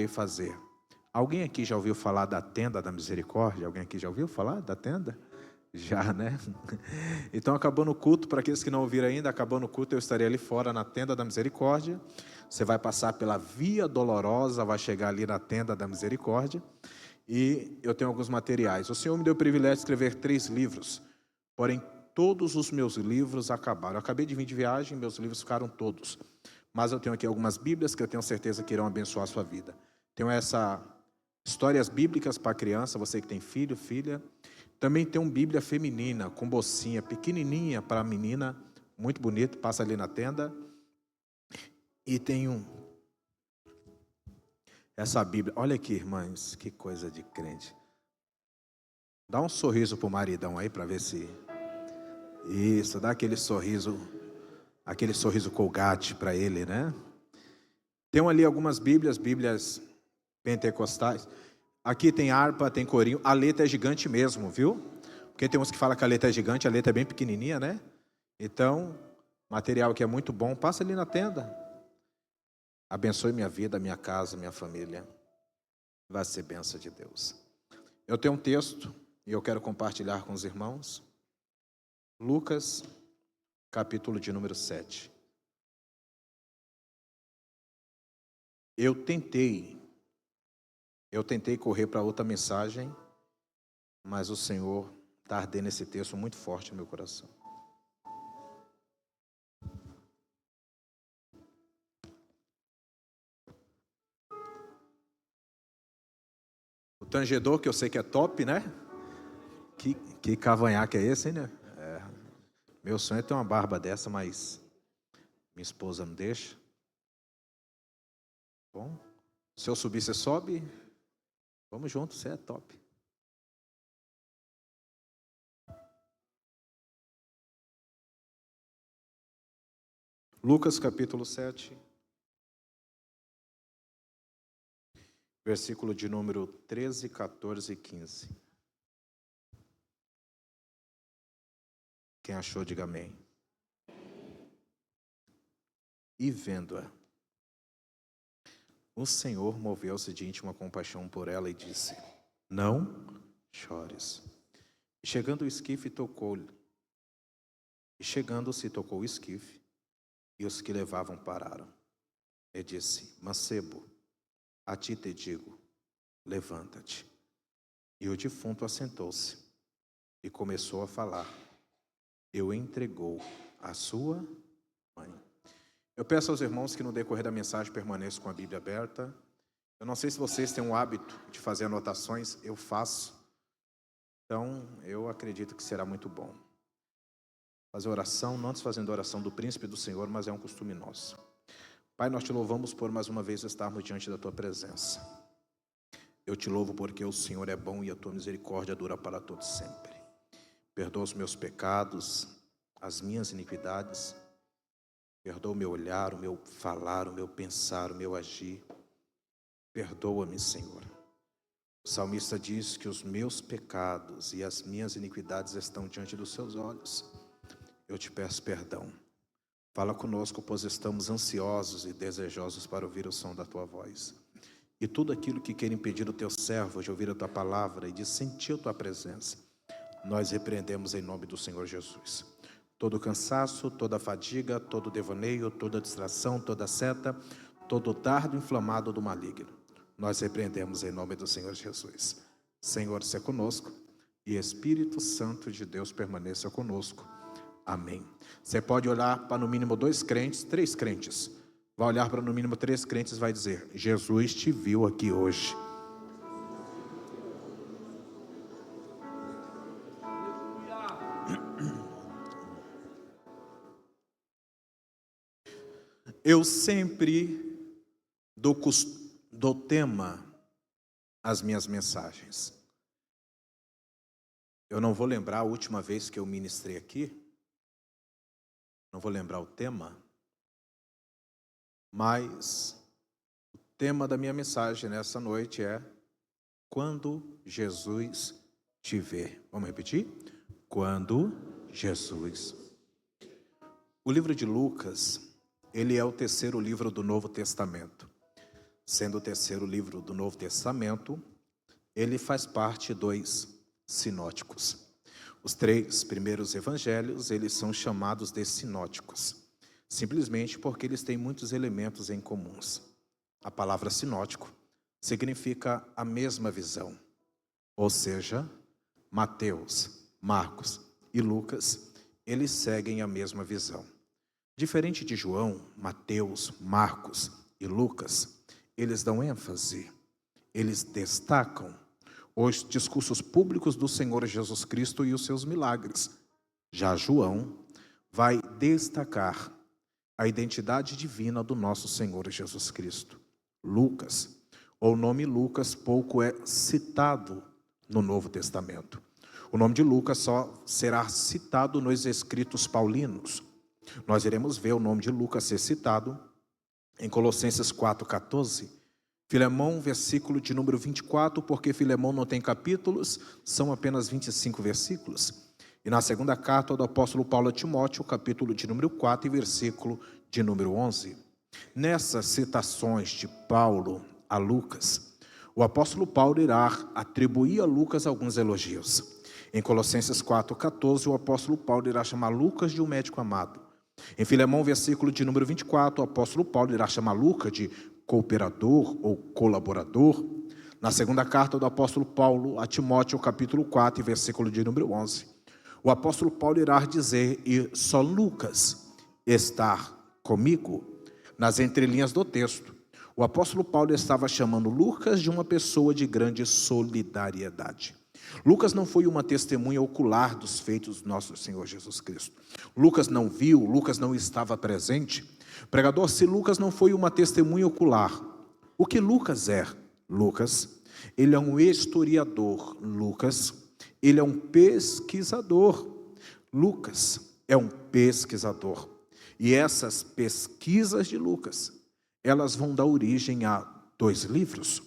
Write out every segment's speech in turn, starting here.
fazer. Alguém aqui já ouviu falar da tenda da misericórdia? Alguém aqui já ouviu falar da tenda? Já, né? Então, acabando o culto, para aqueles que não ouviram ainda, acabando o culto, eu estarei ali fora na tenda da misericórdia. Você vai passar pela Via Dolorosa, vai chegar ali na tenda da misericórdia. E eu tenho alguns materiais. O Senhor me deu o privilégio de escrever 3 livros, porém todos os meus livros acabaram. Eu acabei de vir de viagem, meus livros ficaram todos. Mas eu tenho aqui algumas Bíblias que eu tenho certeza que irão abençoar a sua vida. Tenho essa Histórias Bíblicas para criança, você que tem filho, filha. Também tem uma Bíblia feminina, com bolsinha, pequenininha para a menina, muito bonito, passa ali na tenda. E tem essa Bíblia, olha aqui, irmãs, que coisa de crente. Dá um sorriso pro maridão aí para ver se... Isso, dá aquele sorriso Colgate para ele, né? Tem ali algumas Bíblias pentecostais. Aqui tem harpa, tem corinho. A letra é gigante mesmo, viu? Porque tem uns que falam que a letra é gigante, a letra é bem pequenininha, né? Então, material que é muito bom. Passa ali na tenda. Abençoe minha vida, minha casa, minha família. Vai ser bênção de Deus. Eu tenho um texto e eu quero compartilhar com os irmãos. Lucas, capítulo de número 7. Eu tentei correr para outra mensagem, mas o Senhor está ardendo esse texto muito forte no meu coração. O tangedor, que eu sei que é top, né? Que cavanhaque é esse, hein, né? Meu sonho é ter uma barba dessa, mas minha esposa não deixa. Bom, se eu subir, você sobe. Vamos junto, você é top. Lucas capítulo 7, versículo de número 13, 14 e 15. Quem achou, diga amém. E vendo-a, o Senhor moveu-se de íntima compaixão por ela e disse: não chores. E chegando o esquife, tocou-lhe. E chegando-se, tocou o esquife, e os que levavam pararam. E disse: mancebo, a ti te digo, levanta-te. E o defunto assentou-se e começou a falar. E o entregou à sua mãe. Eu peço aos irmãos que no decorrer da mensagem permaneçam com a Bíblia aberta. Eu não sei se vocês têm o hábito de fazer anotações, eu faço. Então, eu acredito que será muito bom. Fazer oração, não desfazendo a oração do príncipe do Senhor, mas é um costume nosso. Pai, nós te louvamos por mais uma vez estarmos diante da tua presença. Eu te louvo porque o Senhor é bom e a tua misericórdia dura para todos sempre. Perdoa os meus pecados, as minhas iniquidades. Perdoa o meu olhar, o meu falar, o meu pensar, o meu agir. Perdoa-me, Senhor. O salmista diz que os meus pecados e as minhas iniquidades estão diante dos seus olhos. Eu te peço perdão. Fala conosco, pois estamos ansiosos e desejosos para ouvir o som da tua voz. E tudo aquilo que quer impedir o teu servo de ouvir a tua palavra e de sentir a tua presença, nós repreendemos em nome do Senhor Jesus. Todo cansaço, toda fadiga, todo devaneio, toda distração, toda seta, todo dardo inflamado do maligno, nós repreendemos em nome do Senhor Jesus. Senhor, seja conosco e Espírito Santo de Deus permaneça conosco. Amém. Você pode olhar para no mínimo 2 crentes, 3 crentes. Vai olhar para no mínimo 3 crentes e vai dizer: Jesus te viu aqui hoje. Eu sempre dou tema às minhas mensagens. Eu não vou lembrar a última vez que eu ministrei aqui. Não vou lembrar o tema. Mas o tema da minha mensagem nessa noite é: quando Jesus te vê. Vamos repetir? Quando Jesus. O livro de Lucas, ele é o terceiro livro do Novo Testamento. sendo o terceiro livro do Novo Testamento, ele faz parte dos sinóticos. Os 3 primeiros evangelhos, eles são chamados de sinóticos, simplesmente porque eles têm muitos elementos em comuns. A palavra sinótico significa a mesma visão, ou seja, Mateus, Marcos e Lucas, eles seguem a mesma visão. Diferente de João, Mateus, Marcos e Lucas, eles dão ênfase, eles destacam os discursos públicos do Senhor Jesus Cristo e os seus milagres. Já João vai destacar a identidade divina do nosso Senhor Jesus Cristo. Lucas, o nome Lucas pouco é citado no Novo Testamento. O nome de Lucas só será citado nos escritos paulinos. Nós iremos ver o nome de Lucas ser citado em Colossenses 4,14. Filemão, versículo de número 24, porque Filemão não tem capítulos, são apenas 25 versículos. E na segunda carta do apóstolo Paulo a Timóteo, capítulo de número 4 e versículo de número 11. Nessas citações de Paulo a Lucas, o apóstolo Paulo irá atribuir a Lucas alguns elogios. Em Colossenses 4,14, o apóstolo Paulo irá chamar Lucas de um médico amado. Em Filemão, versículo de número 24, o apóstolo Paulo irá chamar Lucas de cooperador ou colaborador. Na segunda carta do apóstolo Paulo a Timóteo, capítulo 4, versículo de número 11, o apóstolo Paulo irá dizer: e só Lucas está comigo. Nas entrelinhas do texto, o apóstolo Paulo estava chamando Lucas de uma pessoa de grande solidariedade. Lucas não foi uma testemunha ocular dos feitos do nosso Senhor Jesus Cristo. Lucas não viu, Lucas não estava presente. Pregador, se Lucas não foi uma testemunha ocular, o que Lucas é? Lucas, ele é um historiador. Lucas, ele é um pesquisador. Lucas é um pesquisador. E essas pesquisas de Lucas, elas vão dar origem a 2 livros.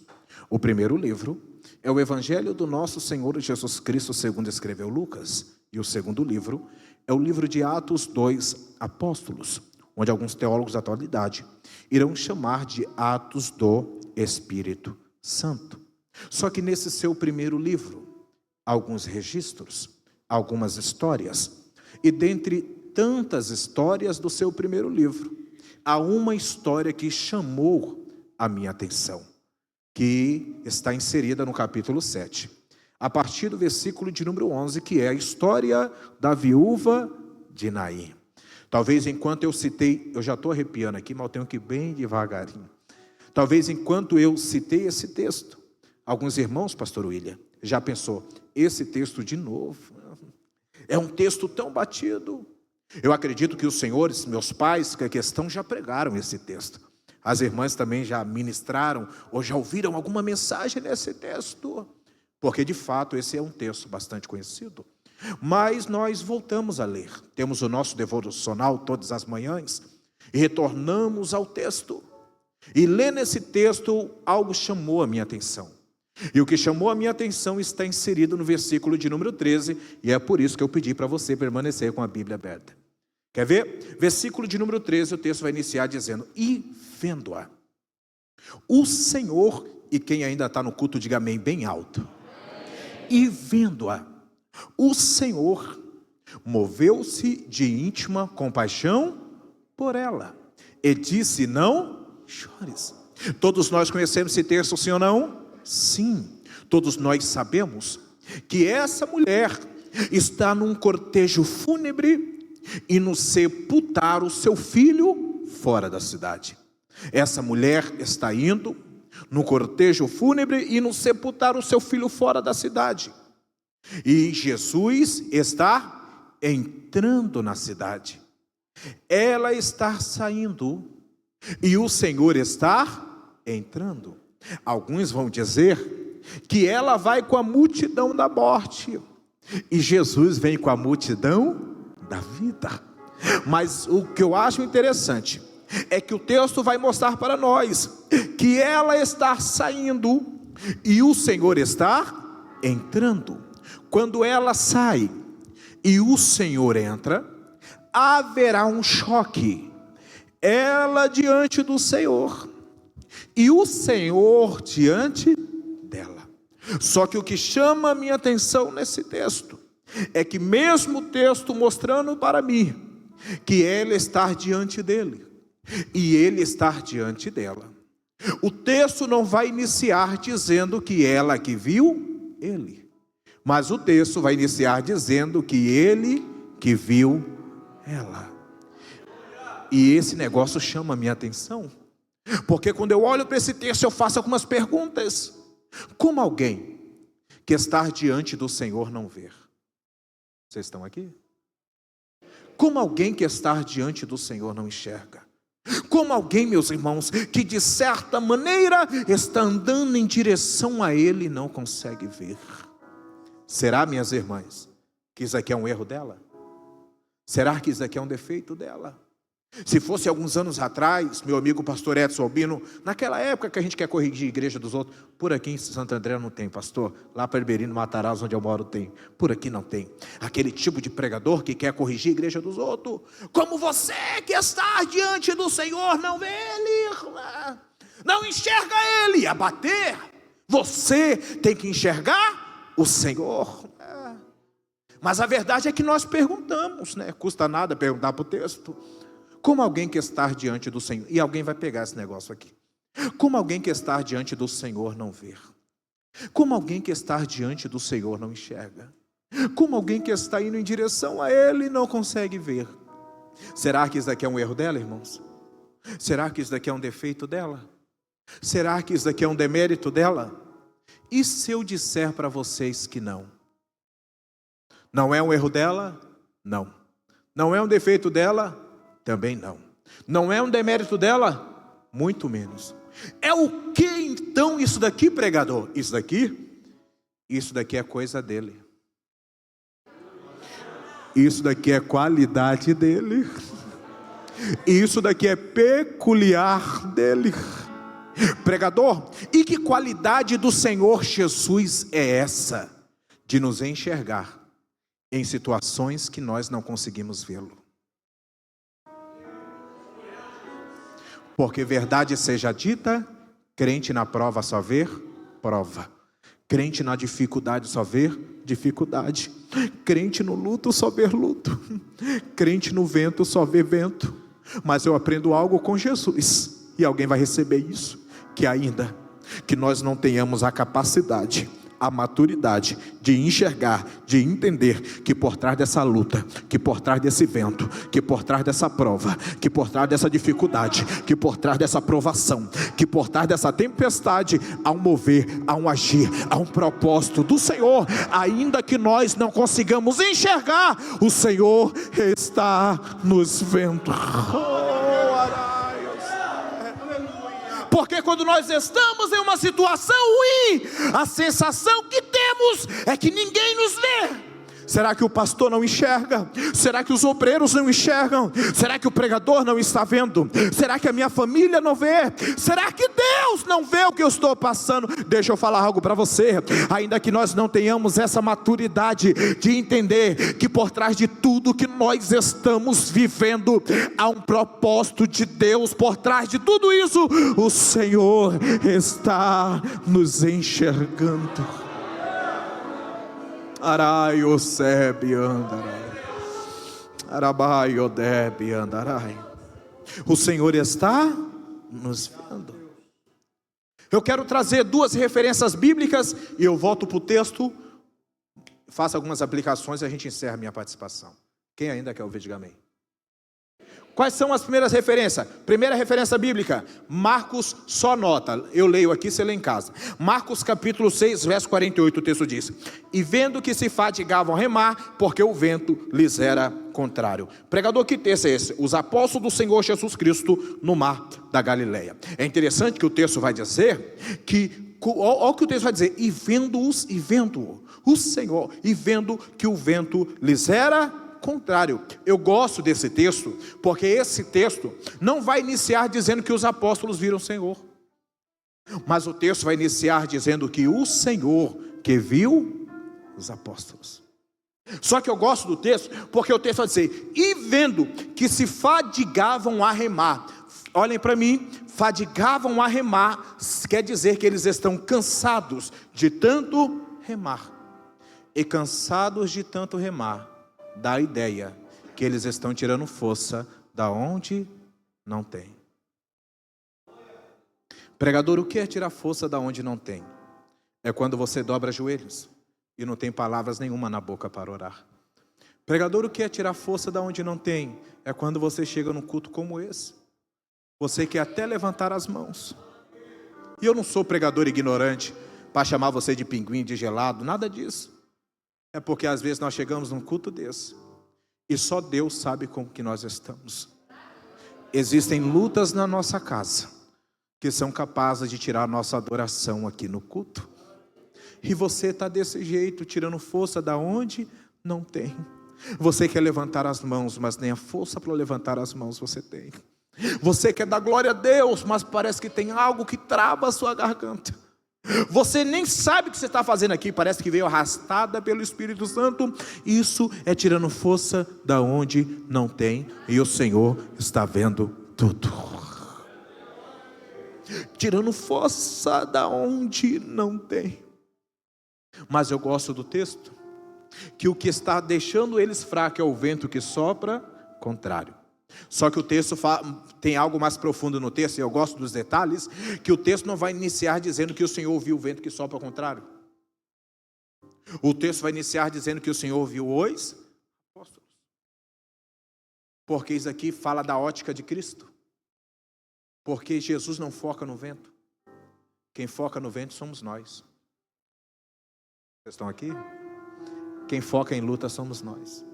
O primeiro livro é o Evangelho do nosso Senhor Jesus Cristo, segundo escreveu Lucas. E o segundo livro é o livro de Atos dos Apóstolos, onde alguns teólogos da atualidade irão chamar de Atos do Espírito Santo. Só que nesse seu primeiro livro, alguns registros, algumas histórias, e dentre tantas histórias do seu primeiro livro, há uma história que chamou a minha atenção, que está inserida no capítulo 7, a partir do versículo de número 11, que é a história da viúva de Naim. Talvez enquanto eu citei, eu já estou arrepiando aqui, mas eu tenho que ir bem devagarinho. Talvez enquanto eu citei esse texto, alguns irmãos, pastor William, já pensou, esse texto de novo, é um texto tão batido. Eu acredito que os senhores, meus pais, que aqui estão, já pregaram esse texto. As irmãs também já ministraram, ou já ouviram alguma mensagem nesse texto, porque de fato esse é um texto bastante conhecido. Mas nós voltamos a ler, temos o nosso devocional todas as manhãs, e retornamos ao texto, e lendo esse texto, algo chamou a minha atenção. E o que chamou a minha atenção está inserido no versículo de número 13, e é por isso que eu pedi para você permanecer com a Bíblia aberta. Quer ver? Versículo de número 13, o texto vai iniciar dizendo: e vendo-a, o Senhor, e quem ainda está no culto, diga amém bem alto. E vendo-a, o Senhor moveu-se de íntima compaixão por ela, e disse: não chores. Todos nós conhecemos esse texto, sim ou não? Sim, todos nós sabemos que essa mulher está num cortejo fúnebre e no sepultar o seu filho fora da cidade. Essa mulher está indo no cortejo fúnebre e no sepultar o seu filho fora da cidade. E Jesus está entrando na cidade. Ela está saindo e o Senhor está entrando. Alguns vão dizer que ela vai com a multidão da morte e Jesus vem com a multidão da vida. Mas o que eu acho interessante é que o texto vai mostrar para nós que ela está saindo e o Senhor está entrando. Quando ela sai e o Senhor entra, haverá um choque. Ela diante do Senhor e o Senhor diante dela. Só que o que chama a minha atenção nesse texto é que mesmo o texto mostrando para mim que ela está diante dele e ele está diante dela, o texto não vai iniciar dizendo que ela que viu ele, mas o texto vai iniciar dizendo que ele que viu ela. E esse negócio chama a minha atenção, porque quando eu olho para esse texto eu faço algumas perguntas. Como alguém que está diante do Senhor não ver? Vocês estão aqui? Como alguém que está diante do Senhor não enxerga? Como alguém, meus irmãos, que de certa maneira está andando em direção a Ele e não consegue ver? Será, minhas irmãs, que isso aqui é um erro dela? Será que isso aqui é um defeito dela? Se fosse alguns anos atrás, meu amigo pastor Edson Albino, naquela época que a gente quer corrigir a igreja dos outros, por aqui em Santo André não tem, pastor, lá para Herberino, Matarazzo, onde eu moro tem, por aqui não tem, aquele tipo de pregador que quer corrigir a igreja dos outros, como você que está diante do Senhor, não vê Ele, não enxerga Ele, a bater, você tem que enxergar o Senhor. Mas a verdade é que nós perguntamos, né? Custa nada perguntar para o texto. Como alguém que está diante do Senhor, e alguém vai pegar esse negócio aqui, como alguém que está diante do Senhor não ver? Como alguém que está diante do Senhor não enxerga? Como alguém que está indo em direção a Ele e não consegue ver? Será que isso daqui é um erro dela, irmãos? Será que isso daqui é um defeito dela? Será que isso daqui é um demérito dela? E se eu disser para vocês que não? Não é um erro dela? Não. Não é um defeito dela? Também não. Não é um demérito dela? Muito menos. É o que então isso daqui, pregador? Isso daqui é coisa dele. Isso daqui é qualidade dele. Isso daqui é peculiar dele. Pregador, e que qualidade do Senhor Jesus é essa? De nos enxergar em situações que nós não conseguimos vê-lo. Porque verdade seja dita, crente na prova só vê prova. Crente na dificuldade só vê dificuldade. Crente no luto só vê luto. Crente no vento só vê vento. Mas eu aprendo algo com Jesus, e alguém vai receber isso, que ainda que nós não tenhamos a capacidade, a maturidade de enxergar, de entender que por trás dessa luta, que por trás desse vento, que por trás dessa prova, que por trás dessa dificuldade, que por trás dessa provação, que por trás dessa tempestade, há um mover, há um agir, há um propósito do Senhor. Ainda que nós não consigamos enxergar, o Senhor está nos vendo. Porque quando nós estamos em uma situação ruim, a sensação que temos é que ninguém nos vê. Será que o pastor não enxerga? Será que os obreiros não enxergam? Será que o pregador não está vendo? Será que a minha família não vê? Será que Deus não vê o que eu estou passando? Deixa eu falar algo para você. Ainda que nós não tenhamos essa maturidade de entender que por trás de tudo que nós estamos vivendo, há um propósito de Deus por trás de tudo isso. O Senhor está nos enxergando. Arai o sebe andarai, arabai o debe andarai. O Senhor está nos vendo. Eu quero trazer duas referências bíblicas e eu volto para o texto, faço algumas aplicações e a gente encerra a minha participação. Quem ainda quer ouvir, diga amém. Quais são as primeiras referências? Primeira referência bíblica, Marcos, só nota, eu leio aqui, você lê em casa. Marcos capítulo 6, verso 48, o texto diz: e vendo que se fatigavam a remar, porque o vento lhes era contrário. Pregador, que texto é esse? Os apóstolos do Senhor Jesus Cristo no mar da Galileia. É interessante que o texto vai dizer que, olha o que o texto vai dizer, e vendo o Senhor, e vendo que o vento lhes era contrário. Eu gosto desse texto, porque esse texto não vai iniciar dizendo que os apóstolos viram o Senhor, mas o texto vai iniciar dizendo que o Senhor que viu os apóstolos. Só que eu gosto do texto, porque o texto vai dizer, e vendo que se fadigavam a remar. Olhem para mim, fadigavam a remar, quer dizer que eles estão cansados de tanto remar. E cansados de tanto remar, dá a ideia que eles estão tirando força da onde não tem. Pregador, o que é tirar força da onde não tem? É quando você dobra joelhos e não tem palavras nenhuma na boca para orar. Pregador, o que é tirar força da onde não tem? É quando você chega num culto como esse. Você quer até levantar as mãos. E eu não sou pregador ignorante para chamar você de pinguim, de gelado, nada disso. É porque às vezes nós chegamos num culto desse e só Deus sabe como que nós estamos. Existem lutas na nossa casa que são capazes de tirar a nossa adoração aqui no culto. E você está desse jeito, tirando força da onde não tem. Você quer levantar as mãos, mas nem a força para levantar as mãos você tem. Você quer dar glória a Deus, mas parece que tem algo que trava a sua garganta. Você nem sabe o que você está fazendo aqui, parece que veio arrastada pelo Espírito Santo. Isso é tirando força da onde não tem, e o Senhor está vendo tudo. Tirando força da onde não tem. Mas eu gosto do texto, que o que está deixando eles fracos é o vento que sopra contrário. Só que o texto tem algo mais profundo no texto, e eu gosto dos detalhes, que o texto não vai iniciar dizendo que o Senhor ouviu o vento que sopra ao contrário. O texto vai iniciar dizendo que o Senhor ouviu os apóstolos. Porque isso aqui fala da ótica de Cristo. Porque Jesus não foca no vento. Quem foca no vento somos nós. Vocês estão aqui? Quem foca em luta somos nós.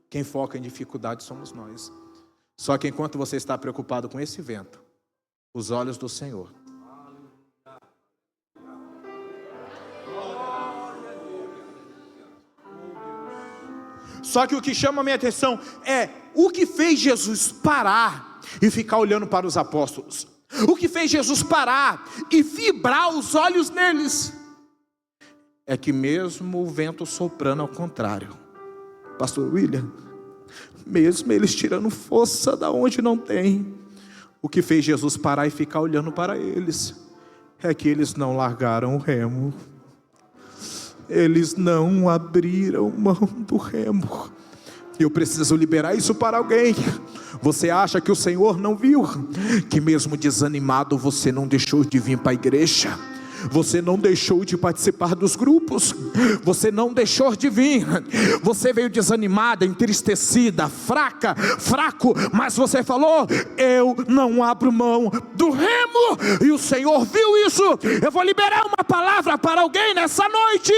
Quem foca em dificuldade somos nós. Só que enquanto você está preocupado com esse vento, os olhos do Senhor. Só que o que chama a minha atenção é o que fez Jesus parar e ficar olhando para os apóstolos. O que fez Jesus parar e vibrar os olhos neles. É que mesmo o vento soprando ao contrário, Pastor William, mesmo eles tirando força da onde não tem, o que fez Jesus parar e ficar olhando para eles, é que eles não largaram o remo, eles não abriram mão do remo. Eu preciso liberar isso para alguém. Você acha que o Senhor não viu? Que mesmo desanimado você não deixou de vir para a igreja? Você não deixou de participar dos grupos, você não deixou de vir, você veio desanimada, entristecida, fraco, mas você falou, eu não abro mão do remo, e o Senhor viu isso. Eu vou liberar uma palavra para alguém nessa noite.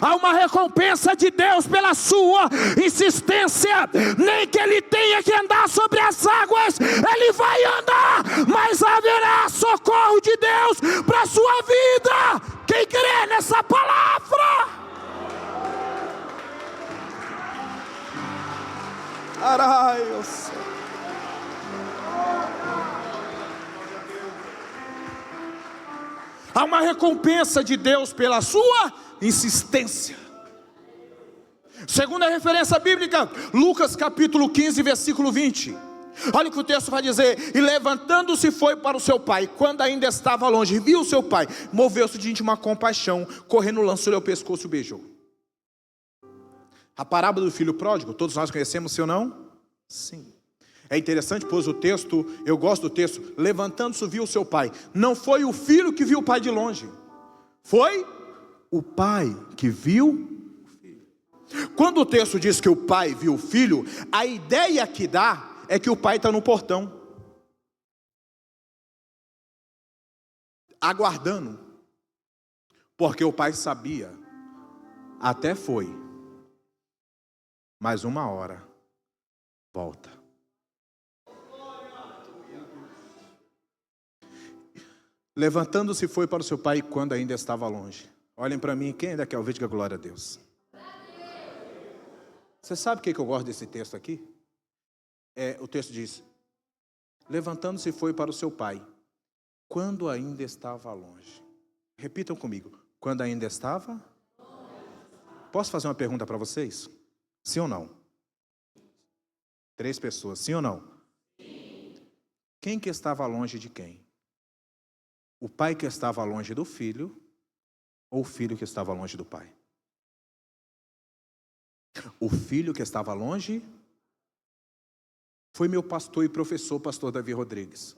Há uma recompensa de Deus pela sua insistência, nem que ele tenha que andar sobre as águas, ele vai andar, mas haverá socorro de Deus para a sua vida. Quem crê nessa palavra? Araios. Há uma recompensa de Deus pela sua insistência. Segunda referência bíblica, Lucas capítulo 15, versículo 20. Olha o que o texto vai dizer: e levantando-se foi para o seu pai, quando ainda estava longe, viu o seu pai, moveu-se de íntima compaixão, correndo, lançou-lhe ao pescoço e o beijou. A parábola do filho pródigo, todos nós conhecemos, sim ou não? Sim. É interessante, pois o texto, eu gosto do texto, levantando-se viu o seu pai. Não foi o filho que viu o pai de longe, foi o pai que viu o filho. Quando o texto diz que o pai viu o filho, a ideia que dá é que o pai está no portão, aguardando, porque o pai sabia, até foi, mais uma hora, volta. Levantando-se foi para o seu pai quando ainda estava longe. Olhem para mim, quem ainda quer ouvir, diga glória a Deus. Você sabe o que eu gosto desse texto aqui? O texto diz, levantando-se foi para o seu pai, quando ainda estava longe. Repitam comigo, quando ainda estava? Posso fazer uma pergunta para vocês? Sim ou não? 3 pessoas, sim ou não? Sim. Quem que estava longe de quem? O pai que estava longe do filho ou o filho que estava longe do pai? O filho que estava longe foi meu pastor e professor, pastor Davi Rodrigues.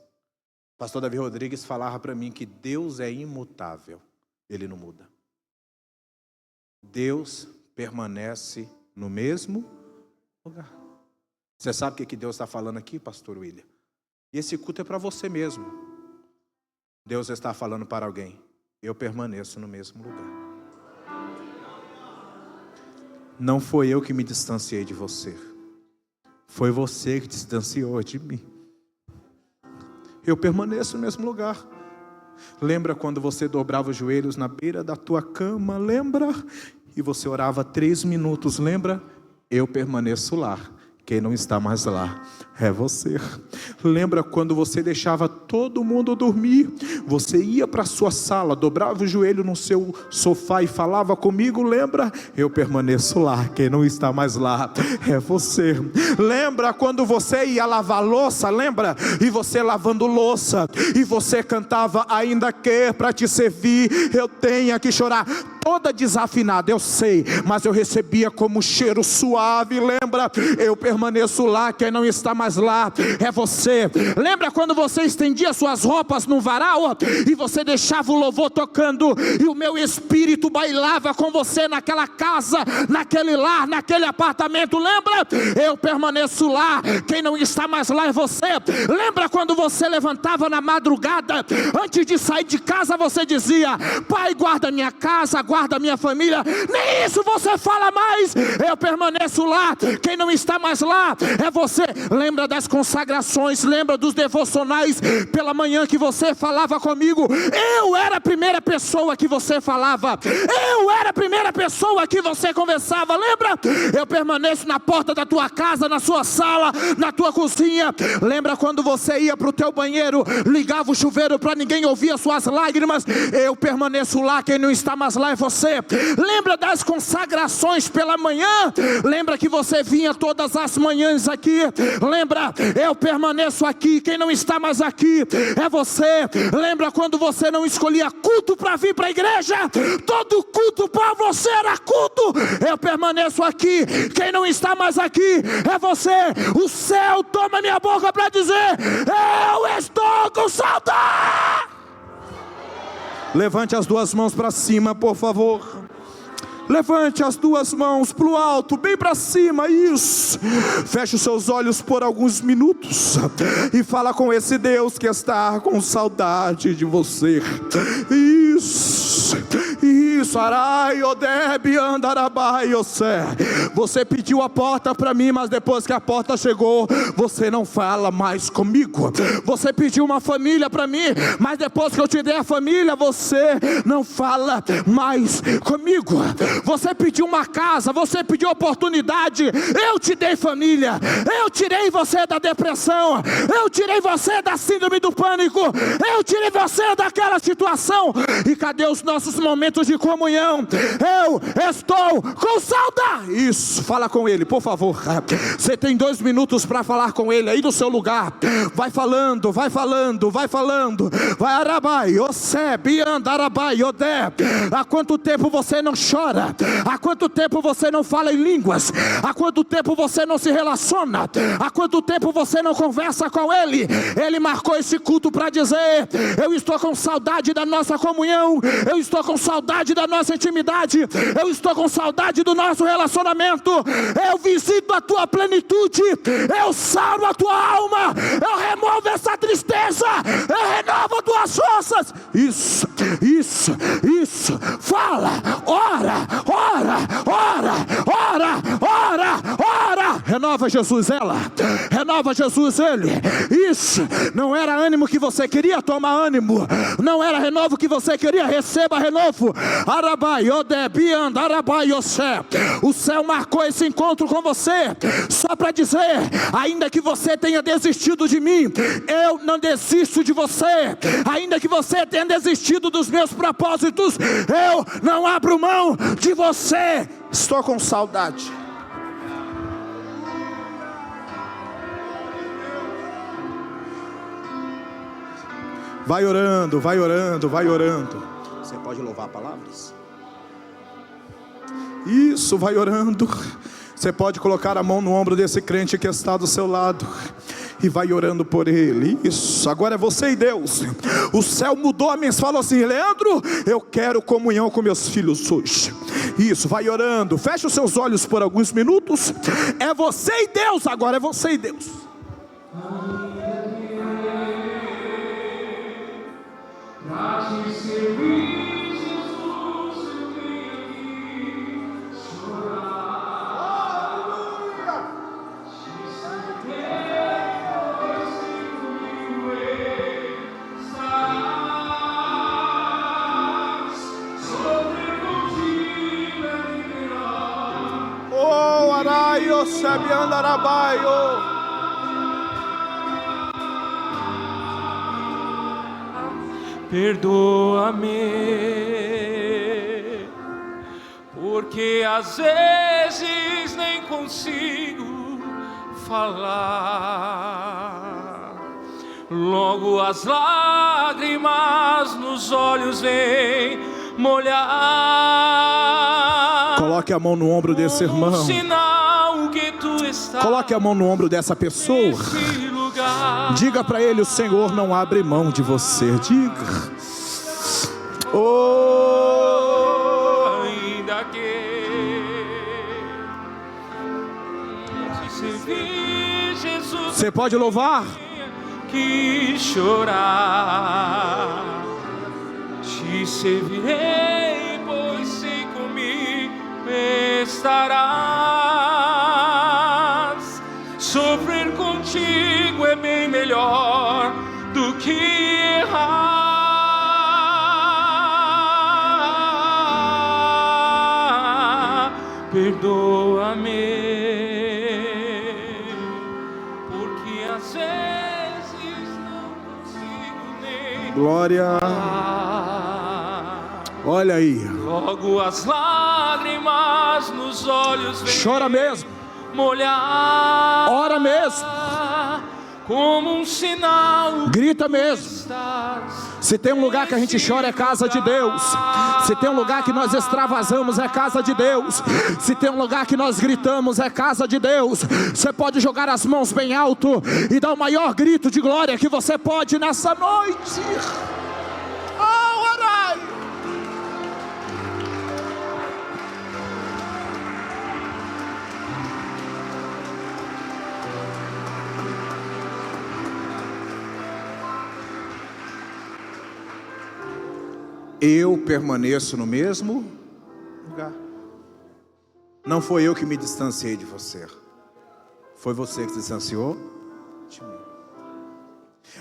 Pastor Davi Rodrigues falava para mim que Deus é imutável, Ele não muda. Deus permanece no mesmo lugar. Você sabe o que Deus está falando aqui, pastor William? E esse culto é para você mesmo. Deus está falando para alguém: eu permaneço no mesmo lugar. Não foi eu que me distanciei de você. Foi você que distanciou de mim. Eu permaneço no mesmo lugar. Lembra quando você dobrava os joelhos na beira da tua cama? Lembra? E você orava 3 minutos, lembra? Eu permaneço lá. Quem não está mais lá é você. Lembra quando você deixava todo mundo dormir? Você ia para a sua sala, dobrava o joelho no seu sofá e falava comigo? Lembra? Eu permaneço lá. Quem não está mais lá é você. Lembra quando você ia lavar louça? Lembra? E você lavando louça, e você cantava: ainda que para te servir eu tenha que chorar. Toda desafinada, eu sei, mas eu recebia como cheiro suave. Lembra? Eu permaneço lá. Quem não está mais lá é você. Lembra quando você estendia suas roupas no varal e você deixava o louvor tocando e o meu espírito bailava com você naquela casa, naquele lar, naquele apartamento? Lembra? Eu permaneço lá. Quem não está mais lá é você. Lembra quando você levantava na madrugada, antes de sair de casa você dizia: Pai, guarda minha casa, guarda minha família? Nem isso você fala mais. Eu permaneço lá. Quem não está mais lá é você. Lembra das consagrações, lembra dos devocionais pela manhã que você falava comigo? Eu era a primeira pessoa que você falava. Eu era a primeira pessoa que você conversava. Lembra? Eu permaneço na porta da tua casa, na sua sala, na tua cozinha. Lembra quando você ia para o teu banheiro, ligava o chuveiro para ninguém ouvir as suas lágrimas? Eu permaneço lá. Quem não está mais lá é você. Lembra das consagrações pela manhã? Lembra que você vinha todas as manhãs aqui? Lembra? Eu permaneço aqui. Quem não está mais aqui é você. Lembra quando você não escolhia culto para vir para a igreja? Todo culto para você era culto. Eu permaneço aqui. Quem não está mais aqui é você. O céu toma minha boca para dizer: eu estou com saudade. Levante as duas mãos para cima, por favor. Levante as duas mãos para o alto, bem para cima, isso. Feche os seus olhos por alguns minutos e fala com esse Deus que está com saudade de você. Isso, isso. Arai, Odebe, Andarabai, Osé. Você pediu a porta para mim, mas depois que a porta chegou, você não fala mais comigo. Você pediu uma família para mim, mas depois que eu te dei a família, você não fala mais comigo. Você pediu uma casa, você pediu oportunidade, eu te dei família. Eu tirei você da depressão, eu tirei você da síndrome do pânico, eu tirei você daquela situação. E cadê os nossos momentos de comunhão? Eu estou com saudade. Isso, fala com ele, por favor. Você tem 2 minutos para falar com ele aí no seu lugar. Vai falando, vai falando, vai falando. Vai, Arabai, Osé, Bianda, Arabai, Odé. Há quanto tempo você não chora? Há quanto tempo você não fala em línguas? Há quanto tempo você não se relaciona? Há quanto tempo você não conversa com ele? Ele marcou esse culto para dizer: eu estou com saudade da nossa comunhão, eu estou com saudade da nossa intimidade, eu estou com saudade do nosso relacionamento. Eu visito a tua plenitude, eu saro a tua alma, eu removo essa tristeza, eu renovo as tuas forças. Isso, isso, isso. Fala, ora, ora, ora, ora, ora, ora. Renova Jesus ela, renova Jesus ele. Isso, não era ânimo que você queria, toma ânimo. Não era renovo que você queria, receba renovo. Arabai, Odebi, Andarabai, Osé. O céu marcou esse encontro com você, só para dizer: ainda que você tenha desistido de mim, eu não desisto de você. Ainda que você tenha desistido dos meus propósitos, eu não abro mão de você. Estou com saudade. Vai orando, vai orando, vai orando. Você pode louvar palavras? Isso, vai orando. Você pode colocar a mão no ombro desse crente que está do seu lado e vai orando por ele. Isso, agora é você e Deus. O céu mudou a mensagem, falou assim: Leandro, eu quero comunhão com meus filhos hoje. Isso, vai orando. Feche os seus olhos por alguns minutos. É você e Deus, agora é você e Deus. Oh, araio, sabe andarabaio. Perdoa-me, porque às vezes nem consigo falar. Logo as lágrimas nos olhos vêm molhar. Coloque a mão no ombro desse irmão. Sinal que tu estás. Coloque a mão no ombro dessa pessoa. Diga para ele: o Senhor não abre mão de você. Diga. Oh, ainda que te servir, Jesus. Você pode louvar? Que chorar, te servirei, pois sei comigo estarás. Sofrer contigo é bem melhor do que errar. Perdoa-me, porque às vezes não consigo nem glória. Olha aí. Logo as lágrimas nos olhos vêm. Chora mesmo. Molhar. Ora mesmo. Como um sinal. Grita mesmo. Se tem um lugar que a gente chora é casa de Deus. Se tem um lugar que nós extravasamos é casa de Deus. Se tem um lugar que nós gritamos é casa de Deus. Você pode jogar as mãos bem alto e dar o maior grito de glória que você pode nessa noite. Oh, orai. Eu permaneço no mesmo lugar. Não foi eu que me distanciei de você. Foi você que se distanciou de mim.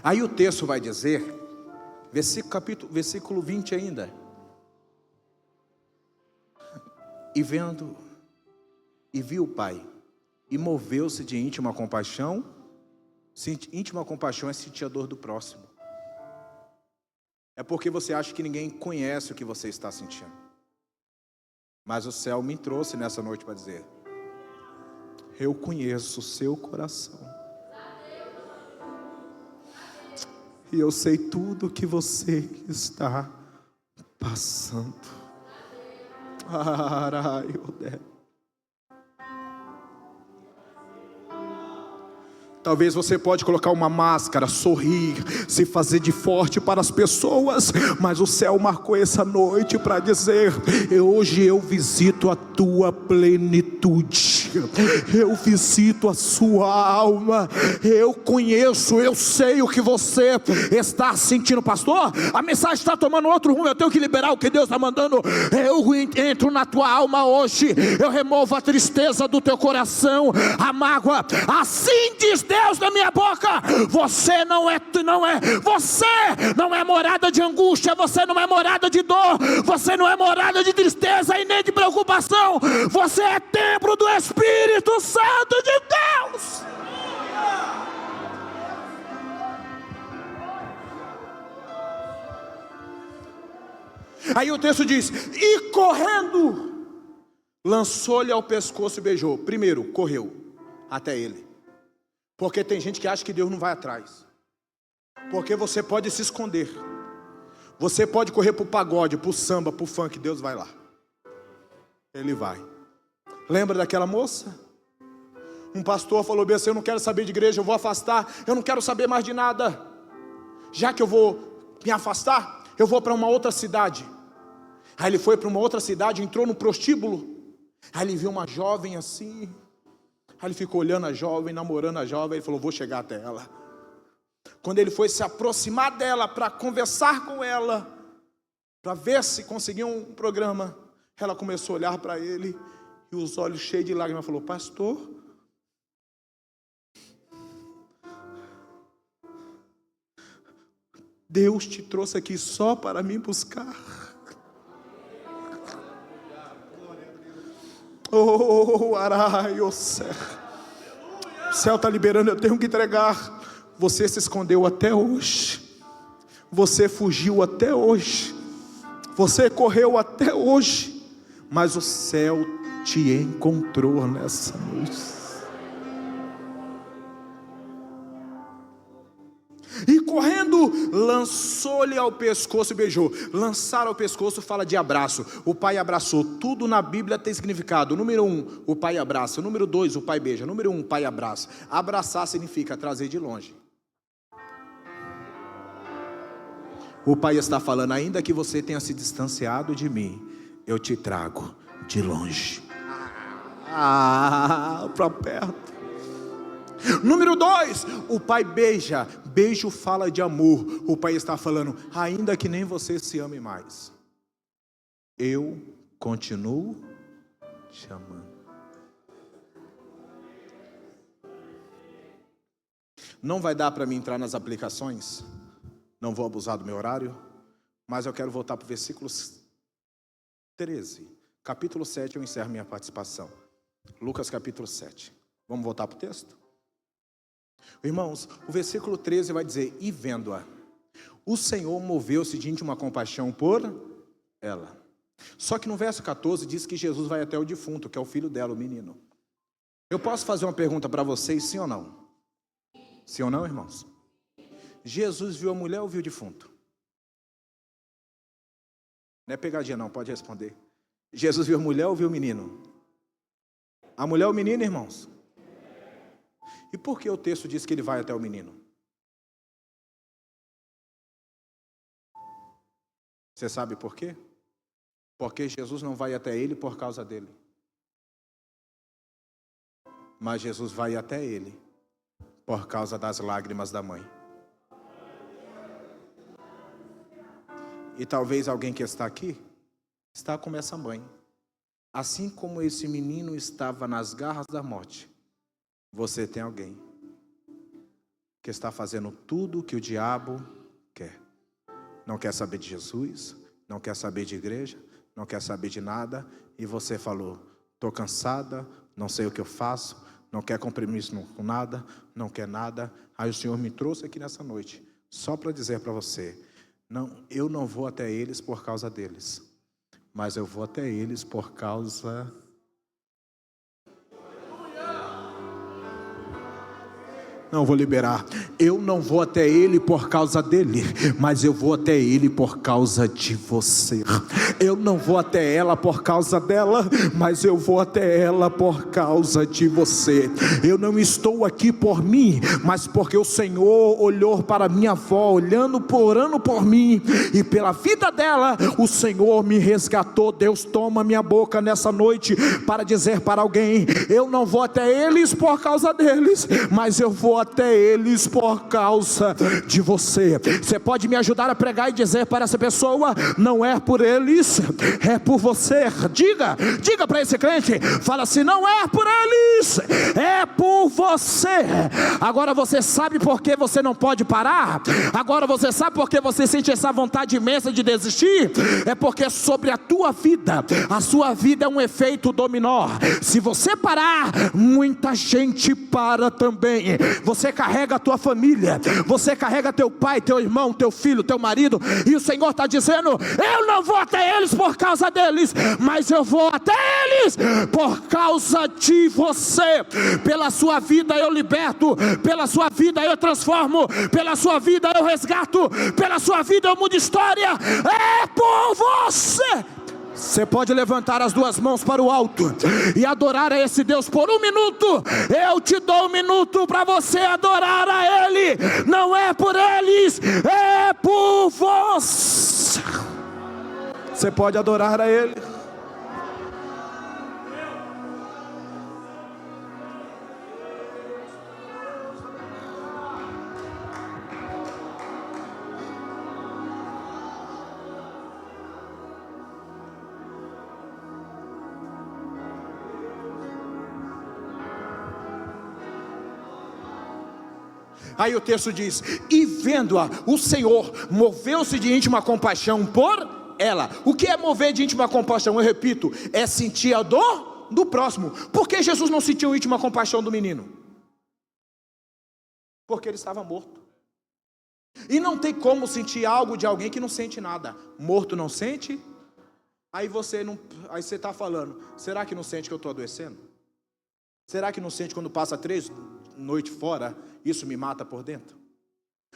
Aí o texto vai dizer, versículo 20 ainda. E vendo, e viu o Pai, e moveu-se de íntima compaixão. Íntima compaixão é sentir a dor do próximo. É porque você acha que ninguém conhece o que você está sentindo. Mas o céu me trouxe nessa noite para dizer: eu conheço o seu coração. E eu sei tudo o que você está passando. Talvez você pode colocar uma máscara, sorrir, se fazer de forte para as pessoas, mas o céu marcou essa noite para dizer: hoje eu visito a tua plenitude, eu visito a sua alma, eu conheço, eu sei o que você está sentindo. Pastor, a mensagem está tomando outro rumo, eu tenho que liberar o que Deus está mandando. Eu entro na tua alma hoje, eu removo a tristeza do teu coração, a mágoa. Assim diz Deus da minha boca: você não é morada de angústia, você não é morada de dor, você não é morada de tristeza e nem de preocupação, você é templo do Espírito Santo de Deus. Aí o texto diz: e correndo, lançou-lhe ao pescoço e beijou. Primeiro, correu até ele. Porque tem gente que acha que Deus não vai atrás. Porque você pode se esconder, você pode correr para o pagode, para o samba, para o funk, Deus vai lá. Ele vai. Lembra daquela moça? Um pastor falou bem assim: eu não quero saber de igreja, eu vou afastar, eu não quero saber mais de nada. Já que eu vou me afastar, eu vou para uma outra cidade. Aí ele foi para uma outra cidade, entrou no prostíbulo. Aí ele viu uma jovem assim. Aí ele ficou olhando a jovem, namorando a jovem. Ele falou: vou chegar até ela. Quando ele foi se aproximar dela para conversar com ela, para ver se conseguia um programa, ela começou a olhar para ele e os olhos cheios de lágrimas falou: pastor, Deus te trouxe aqui só para me buscar. Oh, arai, o céu está liberando, eu tenho que entregar. Você se escondeu até hoje, você fugiu até hoje, você correu até hoje, mas o céu te encontrou nessa noite. E correndo, lançou-lhe ao pescoço e beijou. Lançar ao pescoço fala de abraço. O pai abraçou. Tudo na Bíblia tem significado. Número 1, o pai abraça. Número 2, o pai beija. Número 1, o pai abraça. Abraçar significa trazer de longe. O pai está falando: ainda que você tenha se distanciado de mim, eu te trago de longe. Para perto. Número 2, o pai beija. Beijo fala de amor. O pai está falando: ainda que nem você se ame mais, eu continuo te amando. Não vai dar para mim entrar nas aplicações, não vou abusar do meu horário, mas eu quero voltar para o versículo 13. Capítulo 7 eu encerro minha participação. Lucas capítulo 7. Vamos voltar para o texto? Irmãos, o versículo 13 vai dizer: e vendo-a, o Senhor moveu-se de íntima compaixão por ela. Só que no verso 14 diz que Jesus vai até o defunto, que é o filho dela, o menino. Eu posso fazer uma pergunta para vocês, sim ou não? Sim ou não, irmãos? Jesus viu a mulher ou viu o defunto? Não é pegadinha não, pode responder. Jesus viu a mulher ou viu o menino? A mulher ou o menino, irmãos? E por que o texto diz que ele vai até o menino? Você sabe por quê? Porque Jesus não vai até ele por causa dele, mas Jesus vai até ele por causa das lágrimas da mãe. E talvez alguém que está aqui está como essa mãe. Assim como esse menino estava nas garras da morte, você tem alguém que está fazendo tudo o que o diabo quer. Não quer saber de Jesus, não quer saber de igreja, não quer saber de nada. E você falou: estou cansada, não sei o que eu faço, não quer compromisso com nada, não quer nada. Aí o Senhor me trouxe aqui nessa noite só para dizer para você: não, eu não vou até eles por causa deles, mas eu vou até eles por causa... Não, vou liberar. Eu não vou até ele por causa dele, mas eu vou até ele por causa de você. Eu não vou até ela por causa dela, mas eu vou até ela por causa de você. Eu não estou aqui por mim, mas porque o Senhor olhou para minha avó, orando por mim, e pela vida dela, o Senhor me resgatou. Deus, toma minha boca nessa noite para dizer para alguém: eu não vou até eles por causa deles, mas eu vou até eles por causa de você. Você pode me ajudar a pregar e dizer para essa pessoa: não é por eles, é por você. Diga para esse crente, fala assim: não é por eles, é por você. Agora você sabe por que você não pode parar? Agora você sabe por que você sente essa vontade imensa de desistir? É porque sobre a tua vida, a sua vida é um efeito dominó. Se você parar, muita gente para também. você carrega a tua família, você carrega teu pai, teu irmão, teu filho, teu marido, e o Senhor está dizendo: eu não vou até eles por causa deles, mas eu vou até eles por causa de você. Pela sua vida eu liberto, pela sua vida eu transformo, pela sua vida eu resgato, pela sua vida eu mudo história. É por você. Você pode levantar as duas mãos para o alto e adorar a esse Deus por 1 minuto. Eu te dou 1 minuto para você adorar a Ele. Não é por eles, é por você. Você pode adorar a Ele. Aí o texto diz: e vendo-a, o Senhor moveu-se de íntima compaixão por ela. O que é mover de íntima compaixão? Eu repito, é sentir a dor do próximo. Por que Jesus não sentiu íntima compaixão do menino? Porque ele estava morto. E não tem como sentir algo de alguém que não sente nada. Morto não sente. Aí você está falando: será que não sente que eu estou adoecendo? Será que não sente quando passa 3 noites fora, isso me mata por dentro?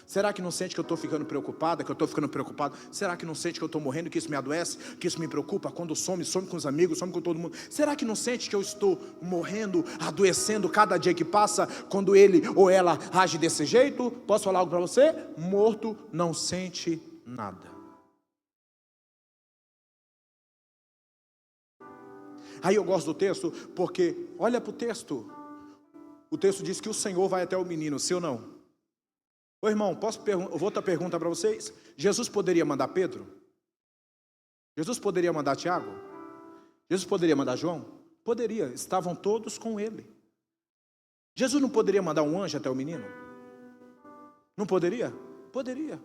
Será que não sente que eu estou ficando preocupada, que eu estou ficando preocupado? Será que não sente que eu estou morrendo, que isso me adoece, que isso me preocupa? Quando some com os amigos, some com todo mundo. Será que não sente que eu estou morrendo, adoecendo cada dia que passa, quando ele ou ela age desse jeito? Posso falar algo para você? Morto não sente nada. Aí eu gosto do texto, porque olha para o texto. O texto diz que o Senhor vai até o menino, sim ou não? Ô irmão, outra pergunta para vocês. Jesus poderia mandar Pedro? Jesus poderia mandar Tiago? Jesus poderia mandar João? Poderia, estavam todos com ele. Jesus não poderia mandar um anjo até o menino? Não poderia? Poderia.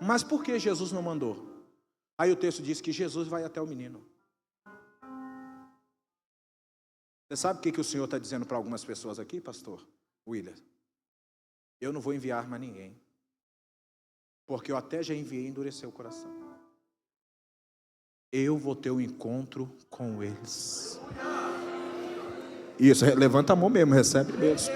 Mas por que Jesus não mandou? Aí o texto diz que Jesus vai até o menino. Você sabe o que o Senhor está dizendo para algumas pessoas aqui, pastor William? Eu não vou enviar mais ninguém, porque eu até já enviei e endureceu o coração. Eu vou ter um encontro com eles. Isso, levanta a mão mesmo, recebe mesmo.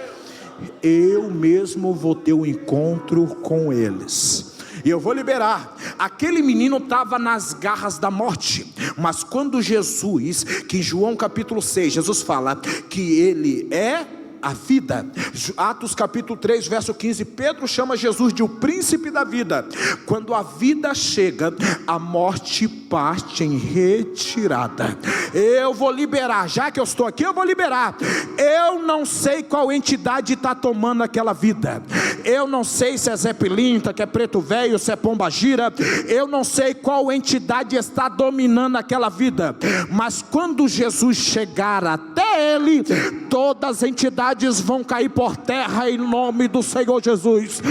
Eu mesmo vou ter um encontro com eles. E eu vou liberar. Aquele menino estava nas garras da morte. Mas quando Jesus, que em João capítulo 6, Jesus fala que ele é a vida. Atos capítulo 3, verso 15, Pedro chama Jesus de o príncipe da vida. Quando a vida chega, a morte parte em retirada. Eu vou liberar, já que eu estou aqui, eu vou liberar. Eu não sei qual entidade está tomando aquela vida. Eu não sei se é Zé Pilintra, que é preto velho, se é pomba gira. Eu não sei qual entidade está dominando aquela vida. Mas quando Jesus chegar até ele, todas as entidades vão cair por terra em nome do Senhor Jesus.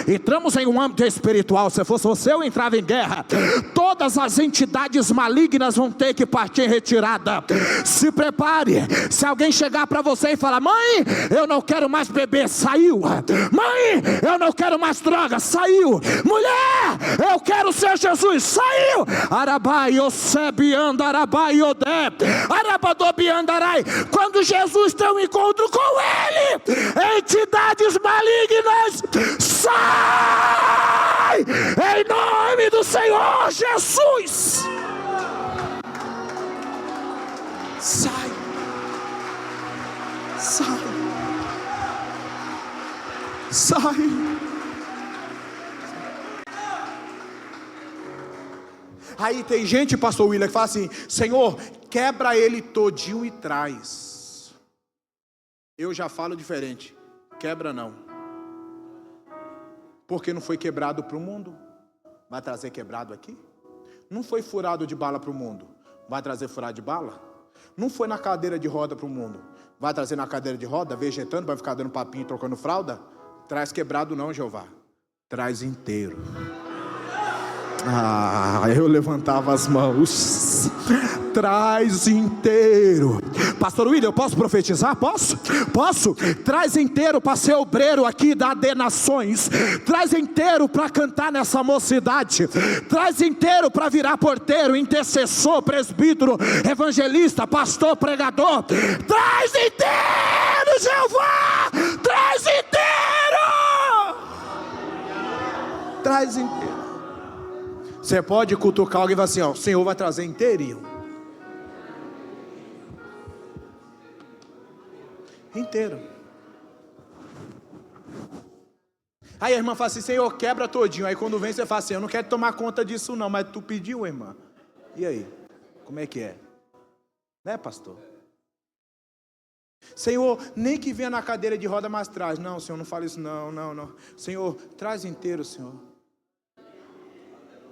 Entramos em um âmbito espiritual. Se fosse você, eu entrava em guerra. Todas as entidades malignas vão ter que partir em retirada. Se prepare. Se alguém chegar para você e falar: mãe, eu não quero mais beber, saiu. Mãe, eu não quero mais droga, saiu. Mulher, eu quero ser Jesus, saiu. Arabai, Osebe, Andarabai, Odé, Arabadobi, Andarai. Quando Jesus tem um encontro com ele, entidades malignas, sai em nome do Senhor Jesus. Sai. Aí tem gente, pastor William, que fala assim: Senhor, quebra ele todinho e traz. Eu já falo diferente: quebra não, porque não foi quebrado para o mundo, vai trazer quebrado aqui. Não foi furado de bala para o mundo, vai trazer furado de bala. Não foi na cadeira de roda para o mundo, vai trazer na cadeira de roda, vegetando, vai ficar dando papinho, trocando fralda. Traz quebrado não, Jeová, traz inteiro. Eu levantava as mãos. Traz inteiro. Pastor William, eu posso profetizar? Posso? Traz inteiro para ser obreiro aqui da AD Nações. Traz inteiro para cantar nessa mocidade. Traz inteiro para virar porteiro, intercessor, presbítero, evangelista, pastor, pregador. Traz inteiro, Jeová! Traz inteiro! Traz inteiro. Você pode cutucar alguém e falar assim, ó, o Senhor vai trazer inteirinho. Inteiro. Aí a irmã fala assim, Senhor, quebra todinho. Aí quando vem você fala assim, eu não quero tomar conta disso não, mas tu pediu, irmã. E aí? Como é que é? Né, pastor? Senhor, nem que venha na cadeira de roda mais atrás. Não, Senhor, não fala isso não. Senhor, traz inteiro, Senhor.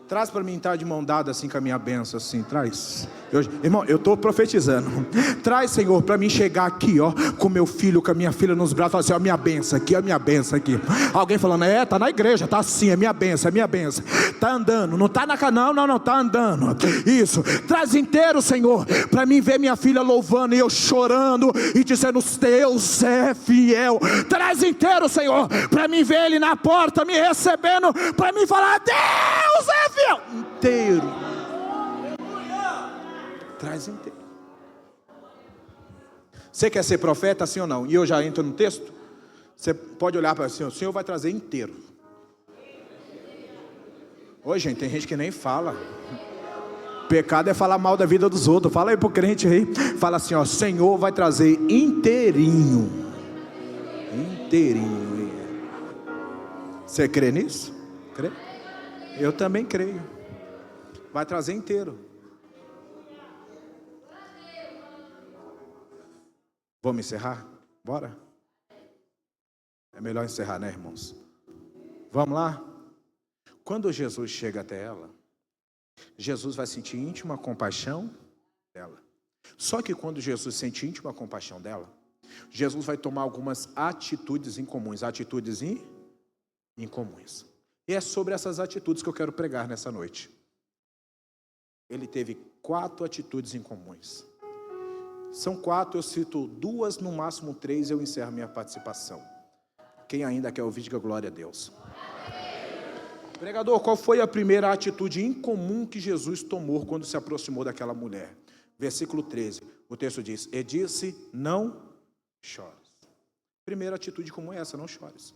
Traz para mim estar de mão dada assim com a minha bênção, assim, traz. Irmão, eu estou profetizando. Traz, Senhor, para mim chegar aqui, ó, com meu filho, com a minha filha nos braços, falar assim, ó, minha bênção aqui, ó, minha bênção aqui. Alguém falando, tá na igreja, tá assim, é minha bênção, Tá andando, não tá na canal, não, tá andando. Isso, traz inteiro, Senhor, para mim ver minha filha louvando e eu chorando e dizendo, Deus é fiel. Traz inteiro, Senhor, para mim ver ele na porta me recebendo, para mim falar, Deus é fiel. Inteiro. Traz inteiro. Você quer ser profeta, sim ou não? E eu já entro no texto. Você pode olhar para assim, o Senhor vai trazer inteiro. Oi, gente, tem gente que nem fala. Pecado é falar mal da vida dos outros. Fala aí pro crente aí. Fala assim, ó, Senhor vai trazer inteirinho. Inteirinho. Você crê nisso? Crê? Eu também creio. Vai trazer inteiro. Vamos encerrar? Bora? É melhor encerrar, né, irmãos? Vamos lá? Quando Jesus chega até ela, Jesus vai sentir íntima compaixão dela. Só que quando Jesus sente íntima compaixão dela, Jesus vai tomar algumas atitudes incomuns. Atitudes incomuns. E é sobre essas atitudes que eu quero pregar nessa noite. Ele teve 4 atitudes incomuns. São 4, eu cito 2, no máximo 3, eu encerro minha participação. Quem ainda quer ouvir, diga glória a Deus. Pregador, qual foi a primeira atitude incomum que Jesus tomou quando se aproximou daquela mulher? Versículo 13, o texto diz, e disse, não chores. Primeira atitude comum é essa, não chores.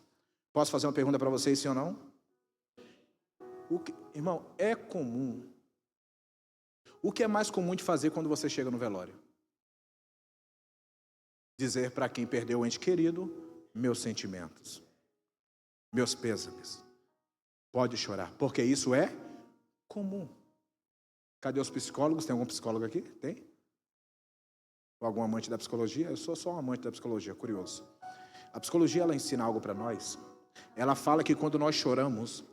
Posso fazer uma pergunta para vocês, sim ou não? Irmão, é comum. O que é mais comum de fazer quando você chega no velório? Dizer para quem perdeu o ente querido, meus sentimentos, meus pêsames. Pode chorar, porque isso é comum. Cadê os psicólogos? Tem algum psicólogo aqui? Tem? Ou algum amante da psicologia? Eu sou só um amante da psicologia, curioso. A psicologia, ela ensina algo para nós. Ela fala que quando nós choramos,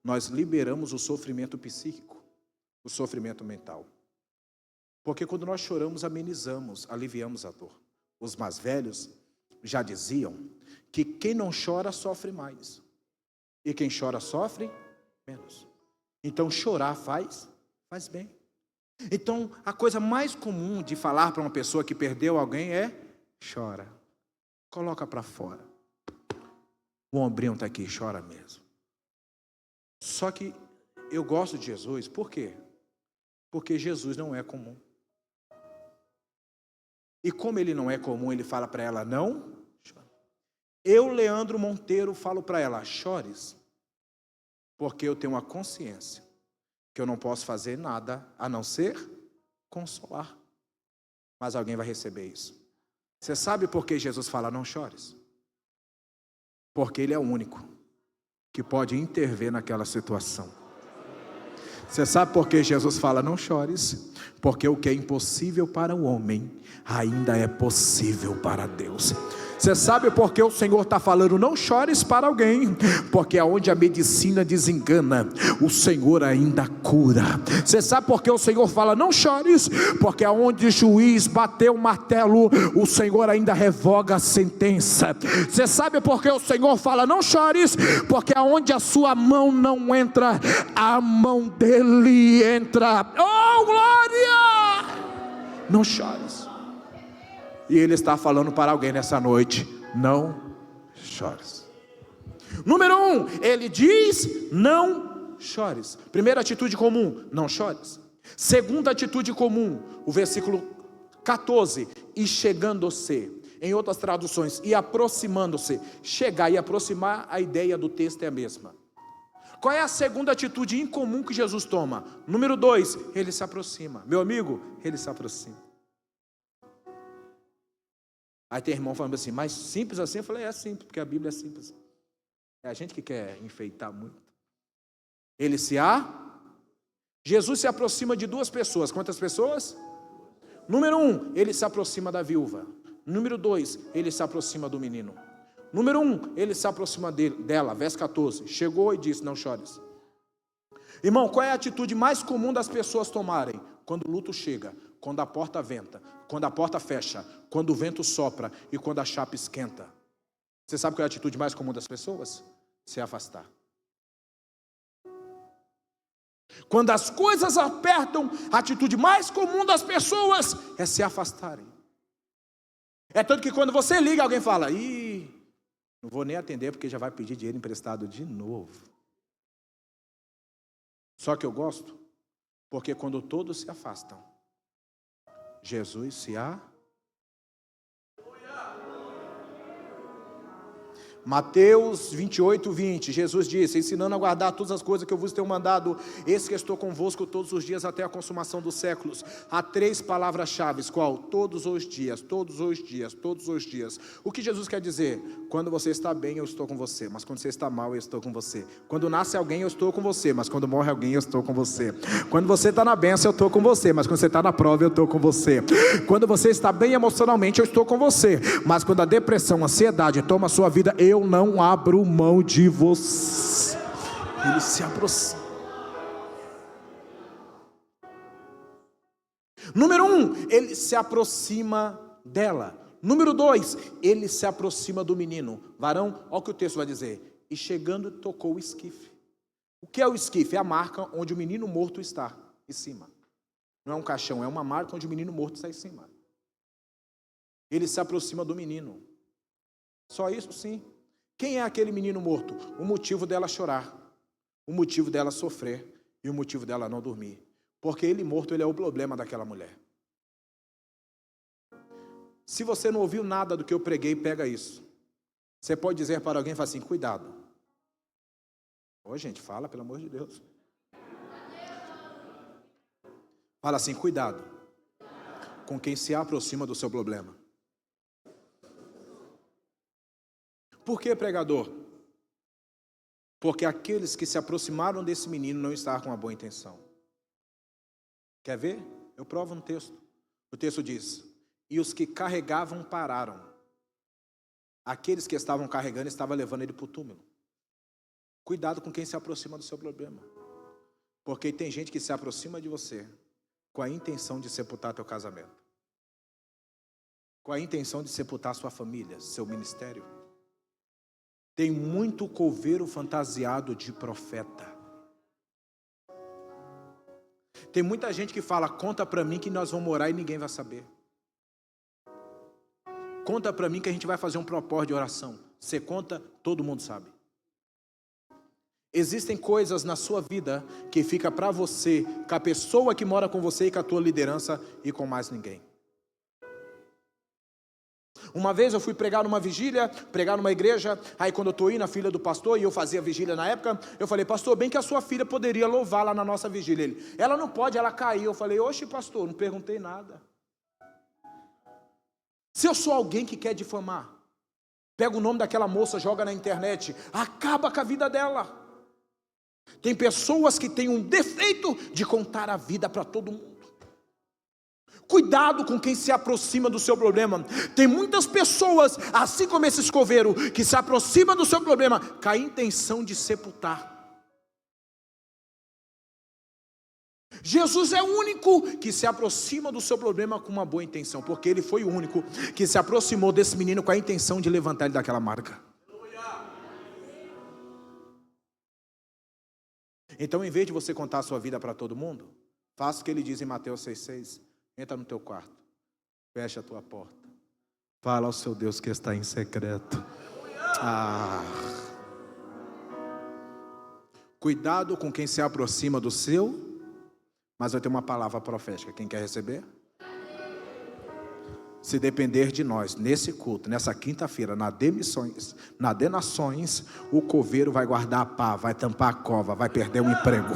nós liberamos o sofrimento psíquico, o sofrimento mental. Porque quando nós choramos, amenizamos, aliviamos a dor. Os mais velhos já diziam que quem não chora sofre mais. E quem chora sofre menos. Então chorar faz bem. Então a coisa mais comum de falar para uma pessoa que perdeu alguém é chora. Coloca para fora. O ombrinho está aqui, chora mesmo. Só que eu gosto de Jesus, por quê? Porque Jesus não é comum. E como ele não é comum, ele fala para ela, não chore. Eu, Leandro Monteiro, falo para ela, chores, porque eu tenho uma consciência que eu não posso fazer nada a não ser consolar. Mas alguém vai receber isso. Você sabe por que Jesus fala, não chores? Porque ele é o único que pode intervir naquela situação. Você sabe por que Jesus fala, não chores? Porque o que é impossível para o homem, ainda é possível para Deus. Você sabe por que o Senhor está falando não chores para alguém? Porque aonde a medicina desengana, o Senhor ainda cura. Você sabe por que o Senhor fala não chores? Porque aonde o juiz bateu o martelo, o Senhor ainda revoga a sentença. Você sabe por que o Senhor fala não chores? Porque aonde a sua mão não entra, a mão dele entra. Oh, glória! Não chores. E ele está falando para alguém nessa noite: não chores. Número 1, ele diz não chores. Primeira atitude comum, não chores. Segunda atitude comum, o versículo 14, e chegando-se. Em outras traduções, e aproximando-se. Chegar e aproximar, a ideia do texto é a mesma. Qual é a segunda atitude incomum que Jesus toma? Número 2, ele se aproxima. Meu amigo, ele se aproxima. Aí tem irmão falando assim, mas simples assim? Eu falei, é simples, porque a Bíblia é simples. É a gente que quer enfeitar muito. Jesus se aproxima de 2 pessoas. Quantas pessoas? Número 1, ele se aproxima da viúva. Número 2, ele se aproxima do menino. Número 1, ele se aproxima dela, verso 14. Chegou e disse, não chores. Irmão, qual é a atitude mais comum das pessoas tomarem? Quando o luto chega, quando a porta venta, quando a porta fecha, quando o vento sopra e quando a chapa esquenta. Você sabe qual é a atitude mais comum das pessoas? Se afastar. Quando as coisas apertam, a atitude mais comum das pessoas é se afastarem. É tanto que quando você liga, alguém fala, não vou nem atender porque já vai pedir dinheiro emprestado de novo. Só que eu gosto, porque quando todos se afastam, Jesus se Mateus 28, 20, Jesus disse, ensinando a guardar todas as coisas que eu vos tenho mandado, eis que estou convosco todos os dias até a consumação dos séculos. Há 3 palavras-chave, qual? Todos os dias, todos os dias, todos os dias. O que Jesus quer dizer? Quando você está bem, eu estou com você, mas quando você está mal, eu estou com você. Quando nasce alguém, eu estou com você, mas quando morre alguém, eu estou com você. Quando você está na bênção, eu estou com você, mas quando você está na prova, eu estou com você. Quando você está bem emocionalmente, eu estou com você, mas quando a depressão, a ansiedade toma a sua vida, eu não abro mão de você. Ele se aproxima. Número 1, ele se aproxima dela. Número 2, ele se aproxima do menino. Varão, olha o que o texto vai dizer. E chegando, tocou o esquife. O que é o esquife? É a marca onde o menino morto está, em cima. Não é um caixão, é uma marca onde o menino morto está em cima. Ele se aproxima do menino. Só isso, sim. Quem é aquele menino morto? O motivo dela chorar, o motivo dela sofrer e o motivo dela não dormir. Porque ele morto, ele é o problema daquela mulher. Se você não ouviu nada do que eu preguei, pega isso. Você pode dizer para alguém, fala assim, cuidado. Ô gente, fala, pelo amor de Deus. Fala assim, cuidado com quem se aproxima do seu problema. Por que, pregador? Porque aqueles que se aproximaram desse menino não estavam com uma boa intenção. Quer ver? Eu provo no texto. O texto diz, e os que carregavam pararam. Aqueles que estavam carregando estavam levando ele para o túmulo. Cuidado com quem se aproxima do seu problema. Porque tem gente que se aproxima de você com a intenção de sepultar teu casamento. Com a intenção de sepultar sua família, seu ministério. Tem muito coveiro fantasiado de profeta. Tem muita gente que fala, conta para mim que nós vamos orar e ninguém vai saber. Conta para mim que a gente vai fazer um propósito de oração. Você conta, todo mundo sabe. Existem coisas na sua vida que fica para você, com a pessoa que mora com você e com a tua liderança e com mais ninguém. Uma vez eu fui pregar numa vigília, pregar numa igreja, aí quando eu estou indo, a filha do pastor, e eu fazia vigília na época, eu falei, pastor, bem que a sua filha poderia louvar lá na nossa vigília. Ela não pode, ela caiu. Eu falei, oxe pastor, não perguntei nada. Se eu sou alguém que quer difamar, pega o nome daquela moça, joga na internet, acaba com a vida dela. Tem pessoas que têm um defeito de contar a vida para todo mundo. Cuidado com quem se aproxima do seu problema. Tem muitas pessoas, assim como esse coveiro, que se aproxima do seu problema com a intenção de sepultar. Jesus é o único que se aproxima do seu problema com uma boa intenção, porque ele foi o único que se aproximou desse menino com a intenção de levantar ele daquela marca. Então, em vez de você contar a sua vida para todo mundo, faça o que ele diz em Mateus 6,6. Entra no teu quarto, fecha a tua porta, fala ao seu Deus que está em secreto. Cuidado com quem se aproxima do seu, mas eu tenho uma palavra profética. Quem quer receber? Se depender de nós, nesse culto, nessa quinta-feira, na Denações, o coveiro vai guardar a pá, vai tampar a cova, vai perder o emprego,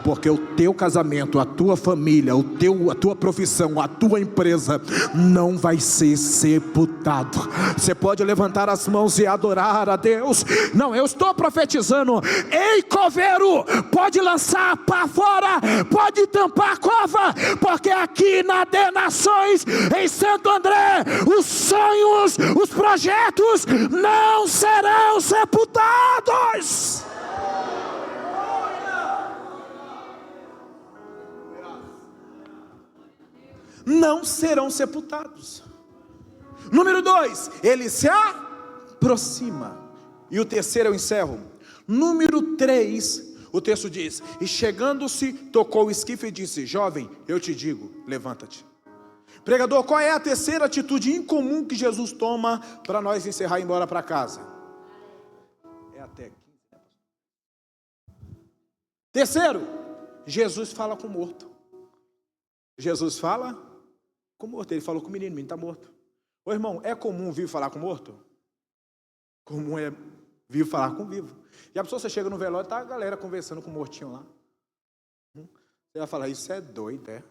porque o teu casamento, a tua família, a tua profissão, a tua empresa, não vai ser sepultado. Você pode levantar as mãos e adorar a Deus. Não, eu estou profetizando. Ei, coveiro, pode lançar a pá fora, pode tampar a cova, porque aqui na Denações, em Santo André, os sonhos, os projetos não serão sepultados. Não serão sepultados. Número 2, ele se aproxima. E o terceiro eu encerro. Número 3, o texto diz: e chegando-se, tocou o esquife e disse: jovem, eu te digo, levanta-te. Pregador, qual é a terceira atitude incomum que Jesus toma para nós encerrar e ir embora para casa? É até 15, né? Terceiro, Jesus fala com o morto. Jesus fala com o morto. Ele falou com o menino está morto. Ô irmão, é comum vir falar com o morto? Comum é vir falar com o vivo. E a pessoa, você chega no velório, tá a galera conversando com o mortinho lá. Você vai falar, isso é doido, é?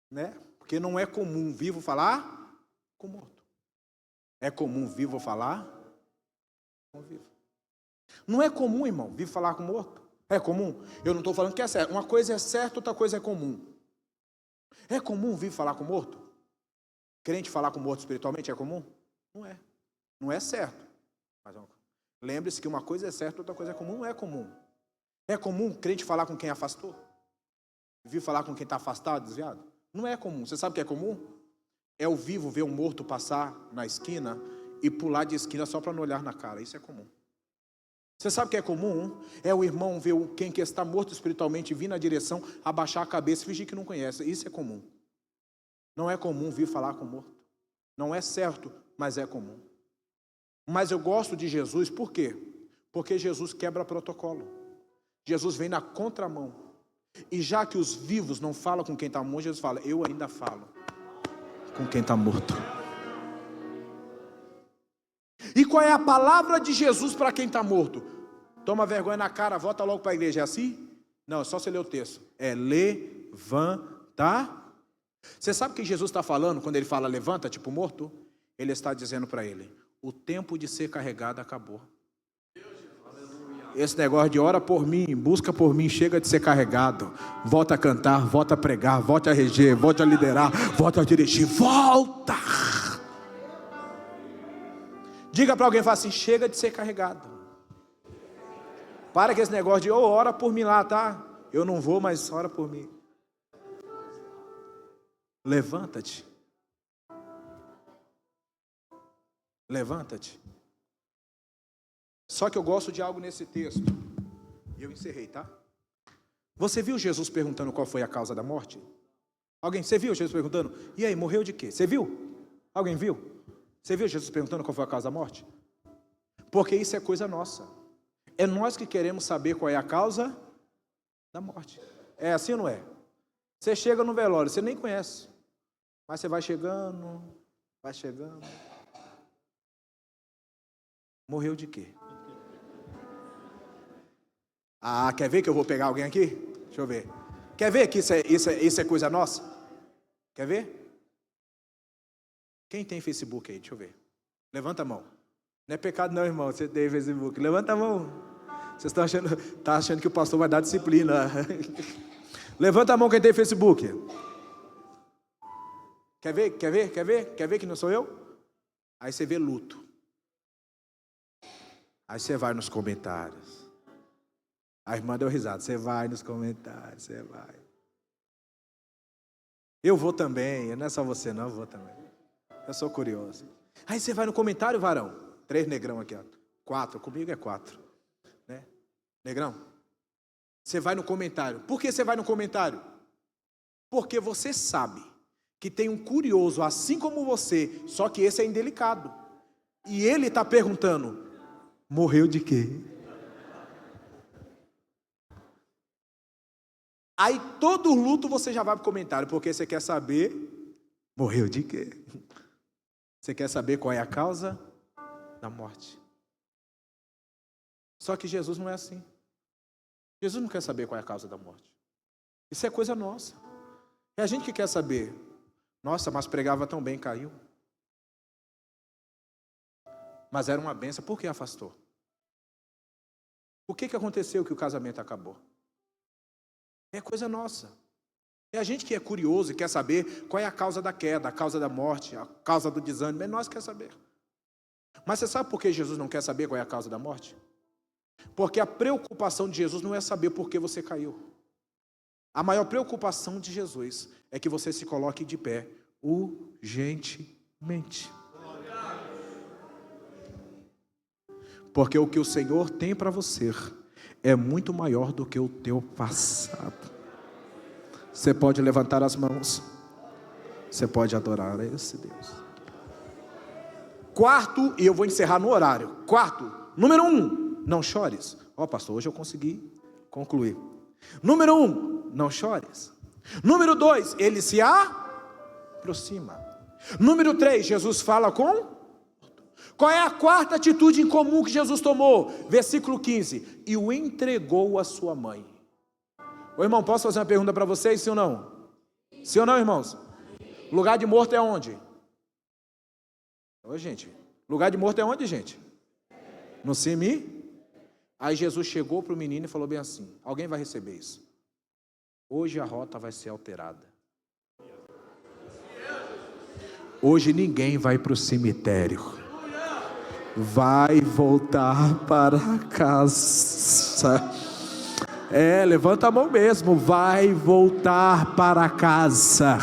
Né? Porque não é comum vivo falar com morto. É comum vivo falar com vivo. Não é comum, irmão, vivo falar com morto. É comum? Eu não estou falando que é certo. Uma coisa é certa, outra coisa é comum. É comum vivo falar com morto? Crente falar com morto espiritualmente é comum? Não é. Não é certo. Mas lembre-se que uma coisa é certa, outra coisa é comum. Não é comum. É comum crente falar com quem afastou? Vivo falar com quem está afastado, desviado? Não é comum. Você sabe o que é comum? É o vivo ver um morto passar na esquina e pular de esquina só para não olhar na cara. Isso é comum. Você sabe o que é comum? É o irmão ver quem que está morto espiritualmente vir na direção, abaixar a cabeça e fingir que não conhece. Isso é comum. Não é comum vir falar com o morto. Não é certo, mas é comum. Mas eu gosto de Jesus, por quê? Porque Jesus quebra protocolo. Jesus vem na contramão. E já que os vivos não falam com quem está morto, Jesus fala, eu ainda falo com quem está morto. E qual é a palavra de Jesus para quem está morto? Toma vergonha na cara, volta logo para a igreja. É assim? Não, é só você ler o texto. É levantar. Você sabe o que Jesus está falando quando ele fala levanta, tipo morto? Ele está dizendo para ele, o tempo de ser carregado acabou. Esse negócio de ora por mim, busca por mim, chega de ser carregado. Volta a cantar, volta a pregar, volta a reger, volta a liderar, volta a dirigir, volta. Diga para alguém, fala assim, chega de ser carregado. Para com esse negócio de, ora por mim lá, tá? Eu não vou, mas ora por mim. Levanta-te. Levanta-te. Só que eu gosto de algo nesse texto. E eu encerrei, tá? Você viu Jesus perguntando qual foi a causa da morte? Alguém, você viu Jesus perguntando? E aí, morreu de quê? Você viu? Alguém viu? Você viu Jesus perguntando qual foi a causa da morte? Porque isso é coisa nossa. É nós que queremos saber qual é a causa da morte. É assim ou não é? Você chega no velório, você nem conhece. Mas você vai chegando, vai chegando. Morreu de quê? Ah, quer ver que eu vou pegar alguém aqui? Deixa eu ver. Quer ver que isso é coisa nossa? Quer ver? Quem tem Facebook aí? Deixa eu ver. Levanta a mão. Não é pecado não, irmão, você tem Facebook. Levanta a mão. Vocês estão achando que o pastor vai dar disciplina. Levanta a mão quem tem Facebook. Quer ver que não sou eu? Aí você vê luto. Aí você vai nos comentários. A irmã deu risada. Você vai nos comentários, você vai. Eu vou também, não é só você não, eu vou também. Eu sou curioso. Aí você vai no comentário, varão. 3 negrão aqui, ó. 4, comigo é 4. Né? Negrão, você vai no comentário. Por que você vai no comentário? Porque você sabe que tem um curioso assim como você, só que esse é indelicado. E ele está perguntando, morreu de quê? Aí todo luto você já vai para o comentário, porque você quer saber, morreu de quê? Você quer saber qual é a causa da morte. Só que Jesus não é assim. Jesus não quer saber qual é a causa da morte. Isso é coisa nossa. É a gente que quer saber. Nossa, mas pregava tão bem, caiu. Mas era uma bênção, por que afastou? O que aconteceu que o casamento acabou? É coisa nossa. É a gente que é curioso e quer saber qual é a causa da queda, a causa da morte, a causa do desânimo. É nós que quer saber. Mas você sabe por que Jesus não quer saber qual é a causa da morte? Porque a preocupação de Jesus não é saber por que você caiu. A maior preocupação de Jesus é que você se coloque de pé urgentemente. Porque o que o Senhor tem para você é muito maior do que o teu passado. Você pode levantar as mãos. Você pode adorar a esse Deus. Quarto, e eu vou encerrar no horário. Quarto, número 1, não chores. Pastor, hoje eu consegui concluir. Número 1, não chores. Número 2, ele se aproxima. Número 3, Jesus fala com... Qual é a quarta atitude em comum que Jesus tomou? Versículo 15. E o entregou à sua mãe. Ô irmão, posso fazer uma pergunta para vocês, sim ou não? Sim ou não, irmãos? Lugar de morto é onde? Ô gente, lugar de morto é onde, gente? No cemitério. Aí Jesus chegou para o menino e falou bem assim, alguém vai receber isso. Hoje a rota vai ser alterada. Hoje ninguém vai para o cemitério. Vai voltar para casa. Levanta a mão mesmo. Vai voltar para casa.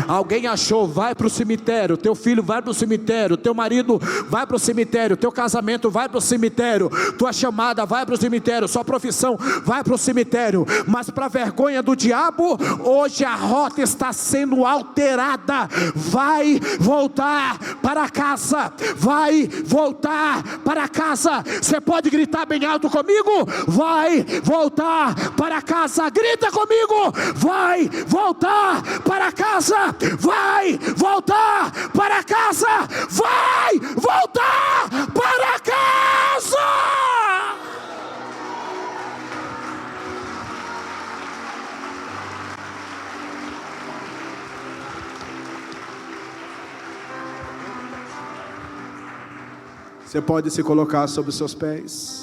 Alguém achou, vai para o cemitério. Teu filho vai para o cemitério. Teu marido vai para o cemitério. Teu casamento vai para o cemitério. Tua chamada vai para o cemitério. Sua profissão vai para o cemitério. Mas para vergonha do diabo, hoje a rota está sendo alterada. Vai voltar para casa. Vai voltar para casa. Você pode gritar bem alto comigo? Vai voltar para casa. Grita comigo. Vai voltar para casa. Vai voltar para casa. Vai voltar para casa. Você pode se colocar sobre os seus pés.